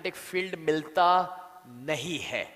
Magnetic field मिलता नहीं है।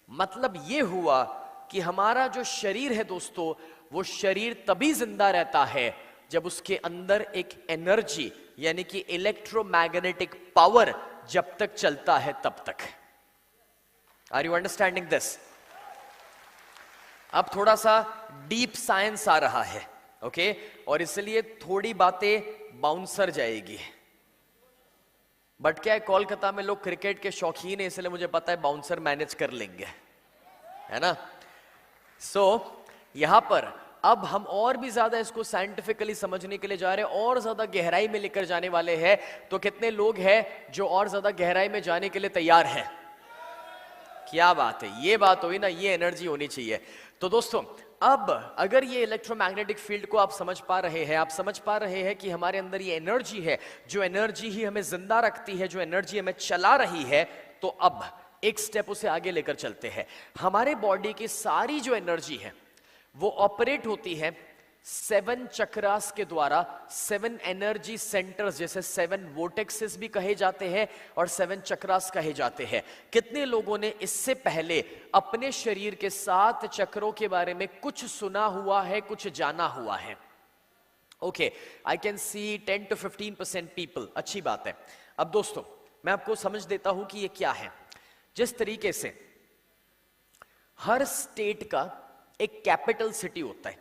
मतलब ये हुआ कि हमारा जो शरीर है दोस्तों, वो शरीर तभी जिंदा रहता है जब उसके अंदर एक एनर्जी यानी कि इलेक्ट्रोमैग्नेटिक पावर जब तक चलता है तब तक। Are you understanding this? अब थोड़ा सा डीप साइंस आ रहा है, ओके? और इसलिए थोड़ी बातें बाउंसर जाएगी। बट क्या है, कोलकाता में लोग क्रिकेट के शौकीन है, इसलिए मुझे पता है बाउंसर मैनेज कर लेंगे, है ना? सो यहां पर अब हम और भी ज्यादा इसको साइंटिफिकली समझने के लिए जा रहे हैं, और ज्यादा गहराई में लेकर जाने वाले हैं। तो कितने लोग हैं जो और ज्यादा गहराई में जाने के लिए तैयार हैं? क्या बात है, ये बात हुई ना, ये एनर्जी होनी चाहिए। तो दोस्तों, अब अगर ये इलेक्ट्रोमैग्नेटिक फील्ड को आप समझ पा रहे हैं, आप समझ पा रहे हैं कि हमारे अंदर ये एनर्जी है, जो एनर्जी ही हमें जिंदा रखती है, जो एनर्जी हमें चला रही है, तो अब एक स्टेप उसे आगे लेकर चलते हैं। हमारे बॉडी की सारी जो एनर्जी है वो ऑपरेट होती है 7 चक्रास के द्वारा। 7 एनर्जी सेंटर्स, जैसे 7 वोर्टेक्सेस भी कहे जाते हैं और 7 चक्रास कहे जाते हैं। कितने लोगों ने इससे पहले अपने शरीर के 7 चक्रों के बारे में कुछ सुना हुआ है, कुछ जाना हुआ है? Okay, I can see 10 to 15% people. अच्छी बात है। अब दोस्तों, मैं आपको समझ देता हूं कि ये क्या है। जिस तरीके से हर स्टेट का एक कैपिटल सिटी होता है,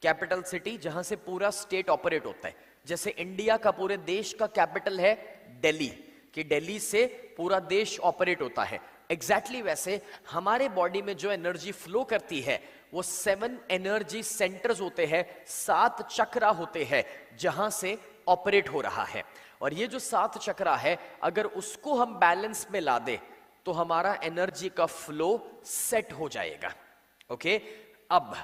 कैपिटल सिटी जहां से पूरा स्टेट ऑपरेट होता है। जैसे इंडिया का पूरे देश का कैपिटल है दिल्ली, कि दिल्ली से पूरा देश ऑपरेट होता है। एग्जैक्टली वैसे हमारे बॉडी में जो एनर्जी फ्लो करती है वो 7 एनर्जी सेंटर्स होते हैं, 7 चक्रा होते हैं जहां से ऑपरेट हो रहा है। और ये जो 7 चक्रा है, अगर उसको हम बैलेंस में ला दे तो हमारा एनर्जी का फ्लो सेट हो जाएगा। ओके, अब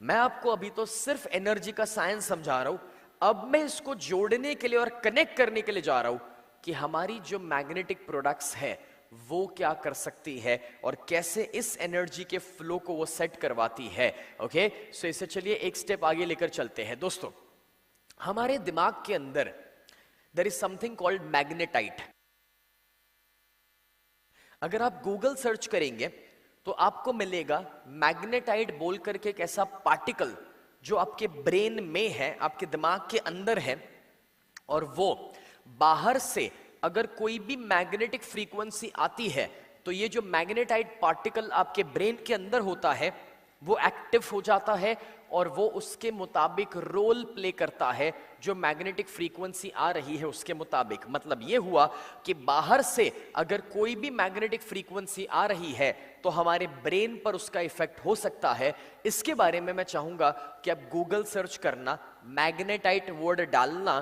मैं आपको अभी तो सिर्फ एनर्जी का साइंस समझा रहा हूं, अब मैं इसको जोड़ने के लिए और कनेक्ट करने के लिए जा रहा हूं कि हमारी जो मैग्नेटिक प्रोडक्ट्स है वो क्या कर सकती है और कैसे इस एनर्जी के फ्लो को वो सेट करवाती है। ओके, सो इसे चलिए एक स्टेप आगे लेकर चलते हैं। दोस्तों, हमारे दिमाग के अंदर there is something called magnetite. अगर आप गूगल सर्च करेंगे तो आपको मिलेगा मैग्नेटाइट बोल करके एक ऐसा पार्टिकल जो आपके ब्रेन में है, आपके दिमाग के अंदर है। और वो बाहर से अगर कोई भी मैग्नेटिक फ्रीक्वेंसी आती है तो ये जो मैग्नेटाइट पार्टिकल आपके ब्रेन के अंदर होता है वो एक्टिव हो जाता है और वो उसके मुताबिक रोल प्ले करता है जो मैग्नेटिक फ्रीक्वेंसी आ रही है उसके मुताबिक। मतलब ये हुआ कि बाहर से अगर कोई भी मैग्नेटिक फ्रीक्वेंसी आ रही है तो हमारे ब्रेन पर उसका इफेक्ट हो सकता है। इसके बारे में मैं चाहूंगा कि आप गूगल सर्च करना, मैग्नेटाइट वर्ड डालना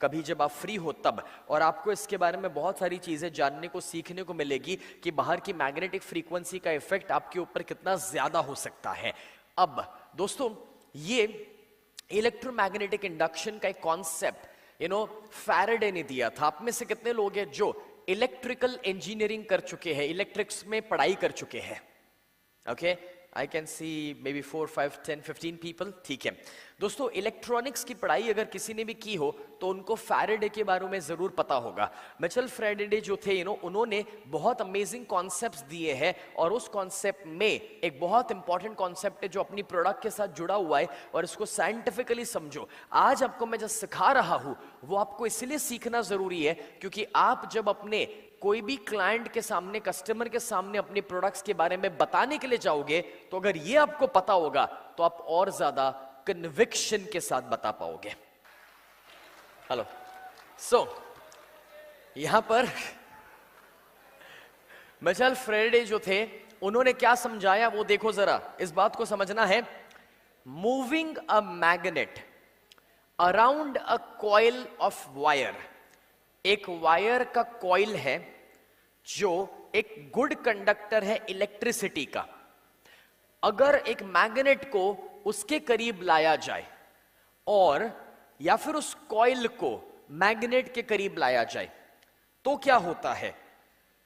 कभी जब आप फ्री हो तब, और आपको इसके बारे में बहुत सारी चीजें जानने को सीखने को मिलेगी कि बाहर की मैग्नेटिक फ्रीक्वेंसी का इफेक्ट आपके ऊपर कितना ज्यादा हो सकता है। अब दोस्तों, ये इलेक्ट्रोमैग्नेटिक इंडक्शन का एक कॉन्सेप्ट फैराडे ने दिया था। आप में से कितने लोग हैं जो इलेक्ट्रिकल इंजीनियरिंग कर चुके हैं, इलेक्ट्रिक्स में पढ़ाई कर चुके हैं? Okay, I can see may be 4, 5, 10, 15 people. ठीक है दोस्तों, इलेक्ट्रॉनिक्स की पढ़ाई अगर किसी ने भी की हो तो उनको फैराडे के बारे में जरूर पता होगा। मिचेल फैराडे जो थे उन्होंने बहुत अमेजिंग कॉन्सेप्ट्स दिए हैं और उस कॉन्सेप्ट में एक बहुत इंपॉर्टेंट कॉन्सेप्ट है जो अपनी प्रोडक्ट के साथ जुड़ा हुआ है, और इसको साइंटिफिकली समझो। आज आपको मैं जो सिखा रहा हूं वो आपको इसलिए सीखना जरूरी है क्योंकि आप जब अपने कोई भी क्लाइंट के सामने, कस्टमर के सामने अपने प्रोडक्ट्स के बारे में बताने के लिए जाओगे तो अगर ये आपको पता होगा तो आप और ज्यादा कन्विक्शन के साथ बता पाओगे। हेलो, सो यहां पर मिचेल फैराडे जो थे उन्होंने क्या समझाया वो देखो जरा, इस बात को समझना है। Moving a magnet around a coil of wire, एक वायर का कॉइल है जो एक गुड कंडक्टर है इलेक्ट्रिसिटी का। अगर एक मैग्नेट को उसके करीब लाया जाए और या फिर उस कॉइल को मैग्नेट के करीब लाया जाए तो क्या होता है?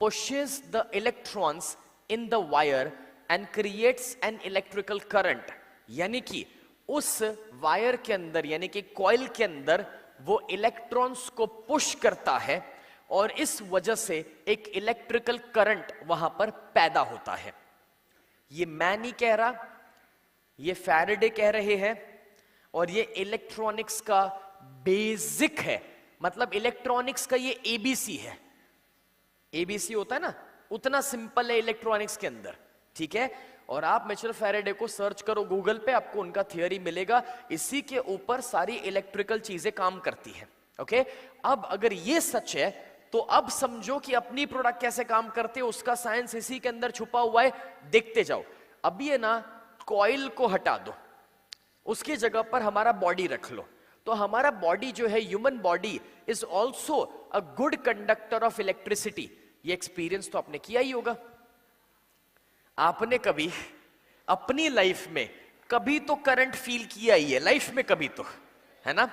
Pushes the electrons in the wire and creates an electrical current. यानी कि उस वायर के अंदर, यानी कि कॉइल के अंदर वो इलेक्ट्रॉन्स को पुश करता है और इस वजह से एक इलेक्ट्रिकल करंट वहां पर पैदा होता है। ये मैं नहीं कह रहा, ये फैराडे कह रहे हैं, और ये इलेक्ट्रॉनिक्स का बेसिक है। मतलब इलेक्ट्रॉनिक्स का ये एबीसी है। एबीसी होता है ना, उतना सिंपल है इलेक्ट्रॉनिक्स के अंदर, ठीक है। और आप मिचेल फैराडे को सर्च करो गूगल पे, आपको उनका थियरी मिलेगा। इसी के ऊपर सारी इलेक्ट्रिकल चीजें काम करती हैं, ओके। अब अगर ये सच है तो अब समझो कि अपनी प्रोडक्ट कैसे काम करते हैं, उसका साइंस इसी के अंदर छुपा हुआ है। देखते जाओ। अब ये ना कॉइल को हटा दो, उसकी जगह पर हमारा बॉडी रख लो, तो हमारा बॉडी जो है, human body is also a good conductor of electricity. ये एक्सपीरियंस तो आपने किया ही होगा। आपने कभी अपनी लाइफ में कभी तो करंट फील किया ही है, लाइफ में कभी तो, है ना।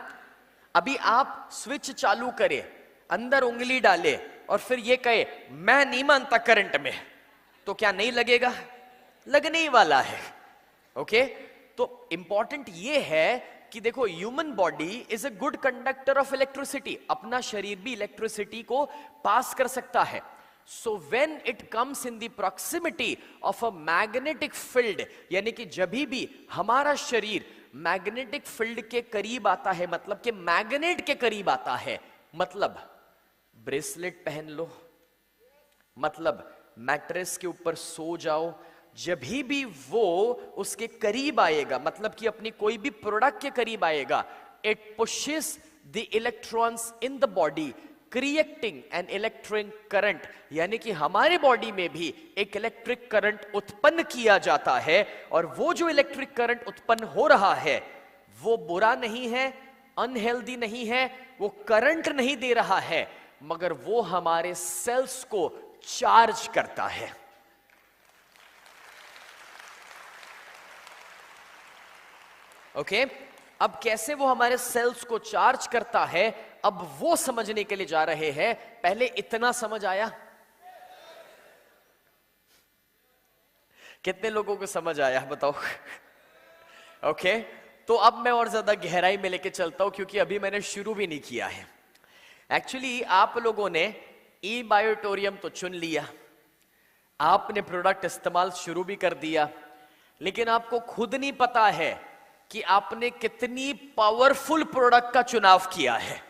अभी आप स्विच चालू करें, अंदर उंगली डाले और फिर ये कहे मैं नहीं मानता करंट में, तो क्या नहीं लगेगा? लगने ही वाला है, ओके। तो इंपॉर्टेंट ये है कि देखो, human body is a good conductor of electricity. अपना शरीर भी इलेक्ट्रिसिटी को पास कर सकता है। So when it comes in the proximity of a magnetic field, यानी कि जब भी हमारा शरीर मैग्नेटिक फील्ड के करीब आता है, मतलब कि मैग्नेट के करीब आता है, मतलब ब्रेसलेट पहन लो, मतलब मैट्रेस के ऊपर सो जाओ, जब भी वो उसके करीब आएगा, मतलब कि अपनी कोई भी प्रोडक्ट के करीब आएगा, it pushes the electrons in the body creating an electric current, यानी कि हमारे बॉडी में भी एक इलेक्ट्रिक करंट उत्पन्न किया जाता है। और वो जो इलेक्ट्रिक करंट उत्पन्न हो रहा है वो बुरा नहीं है, अनहेल्दी नहीं है, वो करंट नहीं दे रहा है, मगर वो हमारे सेल्स को चार्ज करता है। ओके, अब कैसे वो हमारे सेल्स को चार्ज करता है, अब वो समझने के लिए जा रहे हैं। पहले इतना समझ आया? कितने लोगों को समझ आया बताओ? ओके, तो अब मैं और ज्यादा गहराई में लेके चलता हूं, क्योंकि अभी मैंने शुरू भी नहीं किया है। एक्चुअली आप लोगों ने ई बायोटोरियम तो चुन लिया, आपने प्रोडक्ट इस्तेमाल शुरू भी कर दिया, लेकिन आपको खुद नहीं पता है कि आपने कितनी पावरफुल प्रोडक्ट का चुनाव किया है।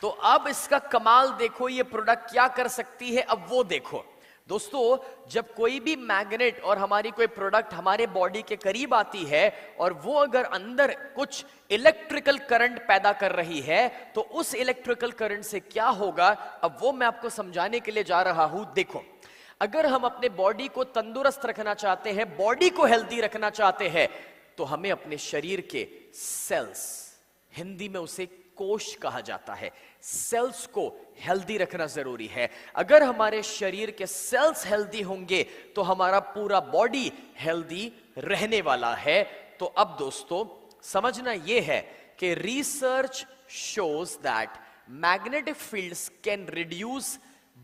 तो अब इसका कमाल देखो, ये प्रोडक्ट क्या कर सकती है, अब वो देखो। दोस्तों, जब कोई भी मैग्नेट और हमारी कोई प्रोडक्ट हमारे बॉडी के करीब आती है और वो अगर अंदर कुछ इलेक्ट्रिकल करंट पैदा कर रही है, तो उस इलेक्ट्रिकल करंट से क्या होगा, अब वो मैं आपको समझाने के लिए जा रहा हूं। देखो, अगर हम अपने बॉडी को तंदुरुस्त रखना चाहते हैं, बॉडी को हेल्दी रखना चाहते हैं, तो हमें अपने शरीर के सेल्स, हिंदी में उसे कोश कहा जाता है, सेल्स को हेल्दी रखना जरूरी है। अगर हमारे शरीर के सेल्स हेल्दी होंगे तो हमारा पूरा बॉडी हेल्दी रहने वाला है। तो अब दोस्तों समझना यह है कि research shows that magnetic fields can reduce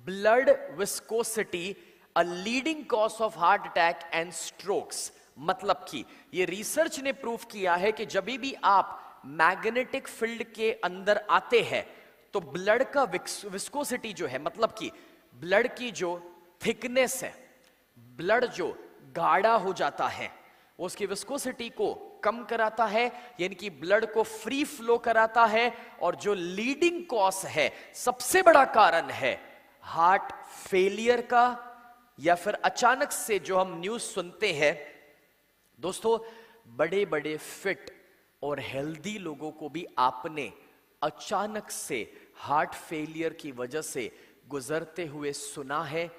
blood viscosity, a leading cause of heart attack and strokes. मतलब कि ये रिसर्च ने प्रूव किया है कि जब भी आप मैग्नेटिक फील्ड के अंदर आते हैं तो ब्लड का विस्कोसिटी जो है, मतलब कि ब्लड की जो थिकनेस है, ब्लड जो गाढ़ा हो जाता है, वो उसकी विस्कोसिटी को कम कराता है, यानी कि ब्लड को फ्री फ्लो कराता है। और जो लीडिंग कॉज है, सबसे बड़ा कारण है हार्ट फेलियर का, या फिर अचानक से जो हम न्यूज सुनते हैं दोस्तों, बड़े बड़े फिट और हेल्दी लोगों को भी आपने अचानक से हार्ट फेलियर की वजह से गुजरते हुए सुना है,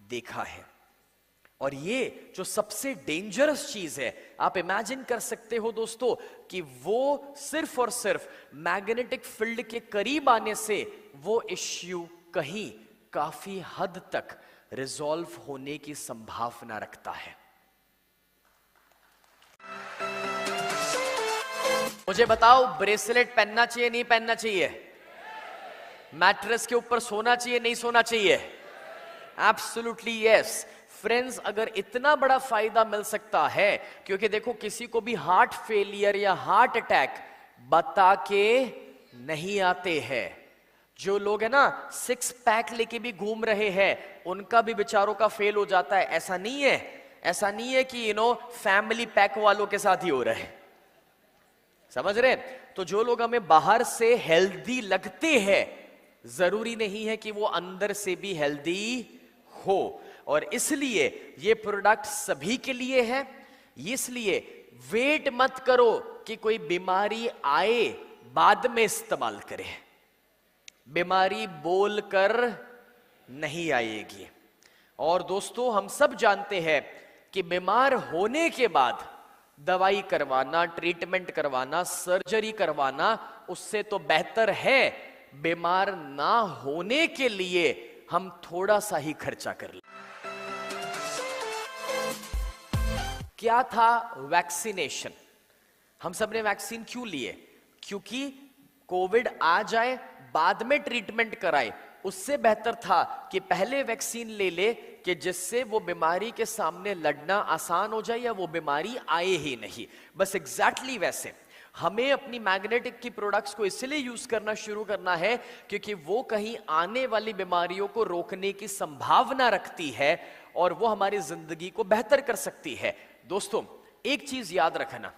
देखा है। और ये जो सबसे डेंजरस चीज है, आप इमेजिन कर सकते हो दोस्तों कि वो सिर्फ और सिर्फ मैग्नेटिक फील्ड के करीब आने से वो इश्यू कहीं काफी हद तक रिजॉल्व होने की संभावना रखता है। मुझे बताओ, ब्रेसलेट पहनना चाहिए नहीं पहनना चाहिए? मैट्रेस के ऊपर सोना चाहिए नहीं सोना चाहिए? Absolutely yes. फ्रेंड्स, अगर इतना बड़ा फायदा मिल सकता है, क्योंकि देखो किसी को भी हार्ट फेलियर या हार्ट अटैक बता के नहीं आते हैं, जो लोग है ना 6 पैक लेके भी घूम रहे हैं, उनका भी बेचारों का फेल हो जाता है। ऐसा नहीं है, ऐसा नहीं है कि फैमिली पैक वालों के साथ ही हो रहा है, समझ रहे? तो जो लोग हमें बाहर से हेल्दी लगते हैं, जरूरी नहीं है कि वो अंदर से भी हेल्दी हो। और इसलिए ये प्रोडक्ट सभी के लिए है। इसलिए वेट मत करो कि कोई बीमारी आए बाद में इस्तेमाल करें। बीमारी बोलकर नहीं आएगी। और दोस्तों, हम सब जानते हैं कि बीमार होने के बाद दवाई करवाना, ट्रीटमेंट करवाना, सर्जरी करवाना, उससे तो बेहतर है बीमार ना होने के लिए हम थोड़ा सा ही खर्चा कर लें। क्या था वैक्सीनेशन? हम सब ने वैक्सीन क्यों लिए? क्योंकि कोविड आ जाए बाद में ट्रीटमेंट कराए, उससे बेहतर था कि पहले वैक्सीन ले ले कि जिससे वो बीमारी के सामने लड़ना आसान हो जाए या वो बीमारी आए ही नहीं। बस एग्जैक्टली वैसे हमें अपनी मैग्नेटिक की प्रोडक्ट्स को इसलिए यूज करना शुरू करना है क्योंकि वो कहीं आने वाली बीमारियों को रोकने की संभावना रखती है और वो हमारी जिंदगी को बेहतर कर सकती है। दोस्तों, एक चीज याद रखना,